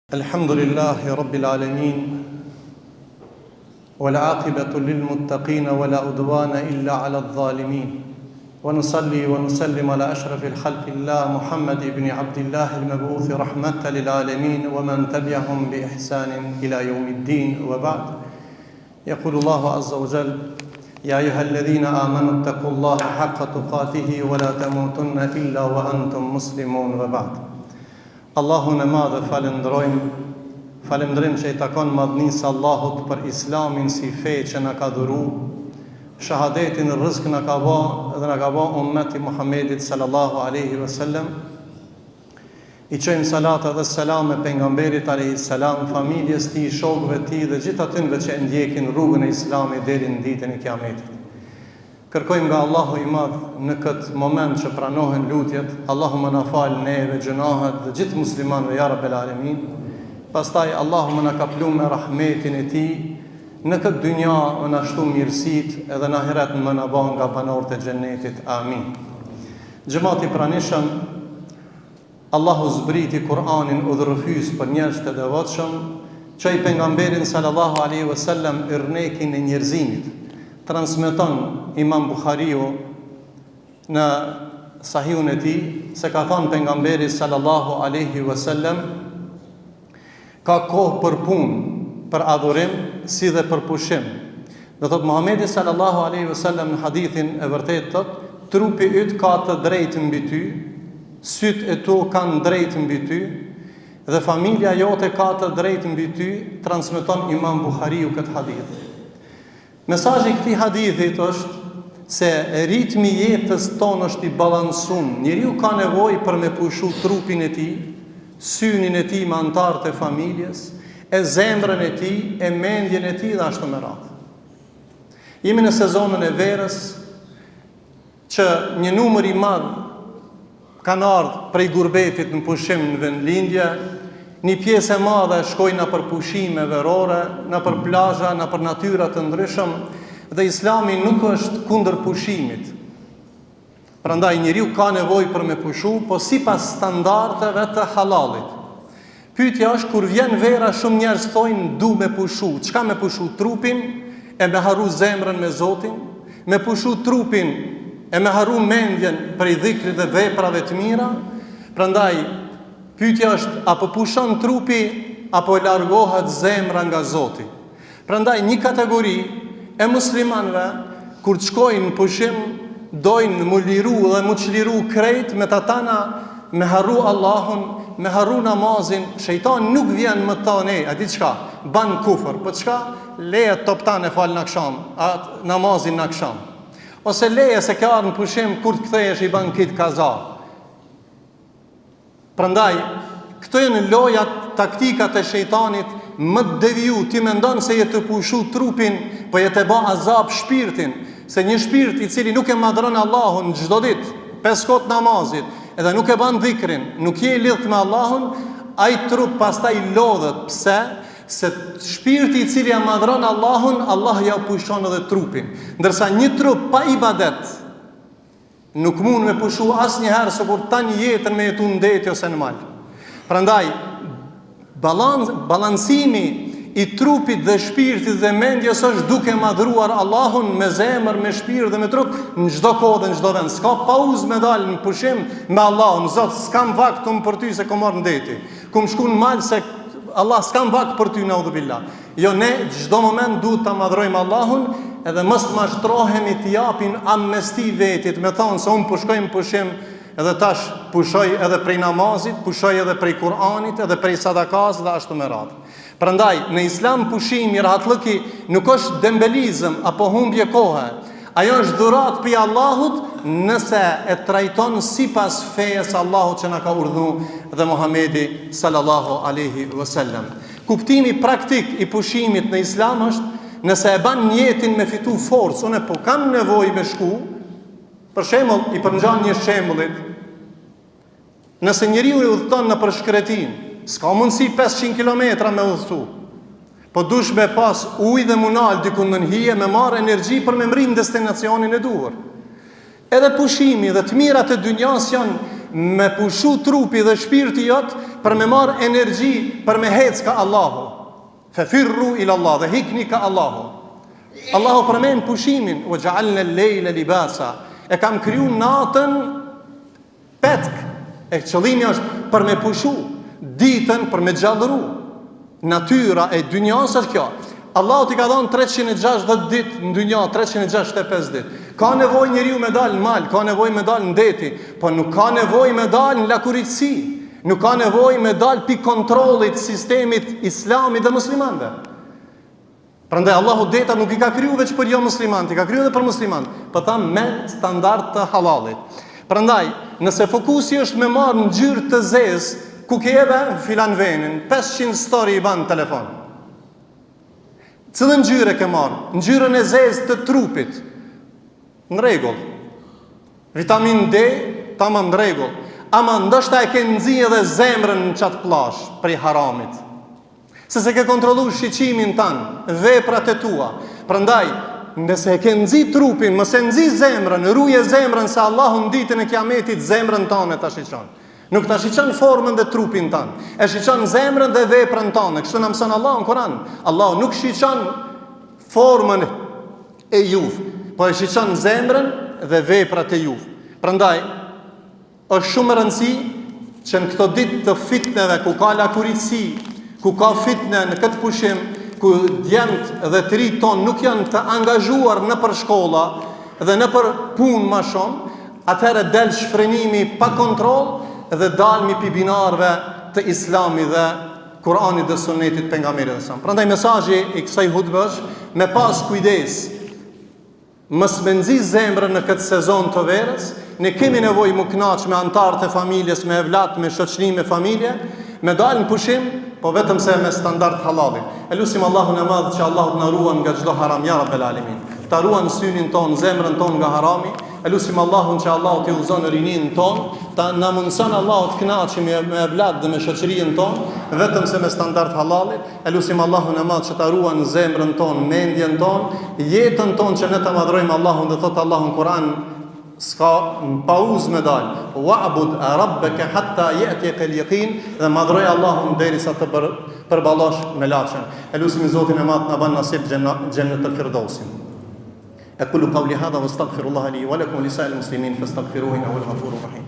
الحمد لله رب العالمين والعاقبة للمتقين ولا عدوان إلا على الظالمين ونصلي ونسلم على أشرف الخلق الله محمد بن عبد الله المبعوث رحمة للعالمين ومن تبعهم بإحسان إلى يوم الدين وبعد يقول الله عز وجل يا أيها الذين آمنوا اتقوا الله حق تقاته ولا تموتن إلا وأنتم مسلمون وبعد. Allahun e madhe falendrojmë që i takon madhnisë Allahut për Islamin si fe që na ka dhuru, shahadetin rrezik na ka bë dhe na ka bë ummeti Muhammedit sallallahu alaihi wasallam. I çojmë salat dhe selam me pejgamberit alayhi salam, familjes tij, shokëve tij dhe gjithë atyre që ndjekin rrugën e Islamit deri në ditën e Kiametit. Kërkojmë nga Allahu i madh në këtë moment që pranohen lutjet, Allahu më na fal neve gjunahet dhe gjithë muslimanëve ya rabbel alamin. Pastaj Allahu më na kaplu me rahmetin e tij në këtë dynja, më na shtu mirësitë edhe në ahiret më na bën nga banorët e xhennetit. Amin. Xhamati pranishëm, Allahu zbriti Kur'anin udhërfys për njerëz të devotshëm, që i pejgamberin sallallahu alaihi wasallam irnekin e njerëzimit. Transmeton Imam Buhariu në Sahihun e tij se ka thënë pejgamberi sallallahu alaihi wasallam, ka kohë për punë, për adhurim, si dhe për pushim. Do thot Muhamedi sallallahu alaihi wasallam në hadithin e vërtetë thotë, trupi yt ka të drejtë mbi ty, syt e tu kanë drejtë mbi ty dhe familja jote ka të drejtë mbi ty. Transmeton Imam Buhariu këtë hadith. Mesazhi i këtij hadithit është se ritmi i jetës tonë është i balansuar. Njeriu ka nevojë për me pushu trupin e tij, synin e tij me anëtarët e familjes, e zemrën e tij, e mendjen e tij dhe ashtu me radhë. Jemi në sezonën e verës që një numër i madh kanë ardhur prej gurbetit në pushim në vendlindje. Një pjesë e madhe shkojnë në për pushime verore, në për plazha, në për natyra të ndryshëm, dhe Islami nuk është kundër pushimit. Prandaj njeriu ka nevojë për me pushu, po sipas standardeve të halalit. Pyetja është, kur vjen vera, shumë njerëz thonë du me pushu. Çka me pushu? Trupin e me haru zemrën me Zotin, me pushu trupin e me haru mendjen prej dhikrit dhe veprave të mira. Prandaj pyetja është, apo pushon trupi apo e largohet zemra nga Zoti. Prandaj një kategori e muslimanëve kur të shkojnë në pushim dojnë mu liru dhe mu çliru krejt me tatana, me harru Allahun, me harru namazin. Shejtani nuk vjen më thonë, a di çka? Ban kufër, po çka? Leje toptan e fal në akşam, atë namazin në akşam. Ose leje se ka në pushim kur të kthehesh i ban kit kaza. Prandaj, këto janë lojat, taktikat e shejtanit më të deviju. Ti mendon se je të pushu trupin, po je të bë azab shpirtin, se një shpirt i cili nuk e madhron Allahun çdo ditë, 5 kohë namazit, edhe nuk e bën dhikrin, nuk je i lidhur me Allahun, ai trup pastaj lodhet. Pse? Se shpirti i cili e madhron Allahun, Allah ja pushon edhe trupin. Ndërsa një trup pa ibadet nuk mund me pushu asnjëherë se kur tani jetën me jetu në deti ose në mal. Prandaj, balancimi i trupit dhe shpirtit dhe mendjes është duke madhruar Allahun me zemër, me shpirt dhe me trup në çdo kohë dhe në çdo vend. S'ka pauzë me dalë në pushim me Allahun. Zot, s'kam vakt për ty se kom marrë ndeti. Kum shku në mal se Allah s'kam vakt për ty, naudhubillah. Jo, ne çdo moment duhet ta madhrojmë Allahun, edhe mos të mashtrohemi të japin amnesti vetit, me thonë se unë pushkojmë pushim, edhe tash pushoj edhe prej namazit, pushoj edhe prej Kur'anit, edhe prej sadakas dhe ashtu me radhë. Prandaj, në Islam pushimi, rahatlëki nuk është dembelizëm apo humbje kohe. Ajo është dhurat për Allahut nëse e trajton sipas fejes Allahut që na ka urdhëruar dhe Muhamedi sallallahu alaihi wasallam. Kuptimi praktik i pushimit në Islam është, nëse e ban njetin me fitu forcë, unë po kam nevojë me shku, për shembull, i përngjan një shembullit, nëse njeriu e udhëton në përshkretin, s'ka mundësi 500 kilometra me udhëtu, po dush me pas ujë dhe munal dikun në hije me marrë energji për me mrim destinacionin e duhur. Edhe pushimi dhe të mirat e dynjas janë me pushu trupi dhe shpirti jot për me marr energji, për me hec ka Allahu. Fafirru ila Allah, dhe hikni ka Allahu. Allahu përmend pushimin, wa ja'alna al-layla libasa. E kam kriju natën petk. E qëllimi është për me pushu, ditën për me gjallëru. Natyra e dynjas është kjo. Allahu t'i ka dhënë 360 ditë në dynja, 365 ditë. Ka nevojë njeriu me dalë në mal, ka nevojë me dalë në deti, po nuk ka nevojë me dalë në lakuritësi. Nuk ka nevojë me dalë pi kontrollit sistemit islamit dhe muslimanëve. Prandaj Allahu deta nuk i ka kriju veç për jo muslimanët, i ka kriju edhe për muslimanët, po tha me standard të halalit. Prandaj, nëse fokusi është me marrë në ngjyrë të zezë, ku ke edhe filan venin, 500 story i ban në telefon. Cëllën ngjyrë ke marrë? Ngjyrën e zezë të trupit. Në rregull. Vitamin D, tamam në rregull. Ama ndoshta e ke nxi edhe zemrën në çat plash për haramit. Se ke kontrolluar shiqimin tan, veprat e tua. Prandaj, nëse e ke nxi trupin, mos e nxi zemrën, ruje zemrën se Allahu në ditën e Kiametit zemrën tonë ta shiqon. Nuk ta shiqon formën dhe trupin tan, e shiqon zemrën dhe veprën tonë. Kështu na mëson Allahu në Kur'an. Allahu nuk shiqon formën e juve, po e shiqon zemrën dhe veprat e juve. Prandaj është shumë e rëndësishme që në këto ditë të fitneve, ku ka lakuritësi, ku ka fitne në këtë pushim, ku djemt dhe të rinjt tonë nuk janë të angazhuar në për shkolla dhe në për punë ma shumë, atëherë del shfrenimi pa kontrol dhe dalmi pi binarve të Islami dhe Kur'anit dhe Sunnetit pejgamberit e sa. Prandaj mesazhi i kësaj hutbe është me pas kujdes. Mos me nxi zemrën në këtë sezon të verës. Ne kemi nevojë më kënaq me antarët e familjes, me evlat, me shoqëri, me familje, me dalë në pushim, po vetëm se me standard halali. Elusim Allahun e Madh që Allahu na ruan nga çdo haram, ya Rabbel Alamin. Ta ruan synin ton, zemrën ton nga harami. Elusim Allahun që Allahu t'i udhëzon rinin ton, ta na mundson Allahu të kënaqemi me evlat dhe me shoqërinë ton, vetëm se me standard halali. Elusim Allahun e Madh që ta ruan zemrën ton, mendjen ton, jetën ton që ne ta madhrojmë Allahun dhe thot Allahu në Kur'an, s'ka pauzë me dalë. Wa'bud rabbaka hatta ya'tiyaka al-yaqin, dhe madhroj Allahun derisa të përballosh me laçën. Elusim Zotin e Madh na ban nasib xhennet al-Firdausi. أقول قولي هذا واستغفر الله لي ولكم ولسائر المسلمين فاستغفروه إنه هو الغفور الرحيم.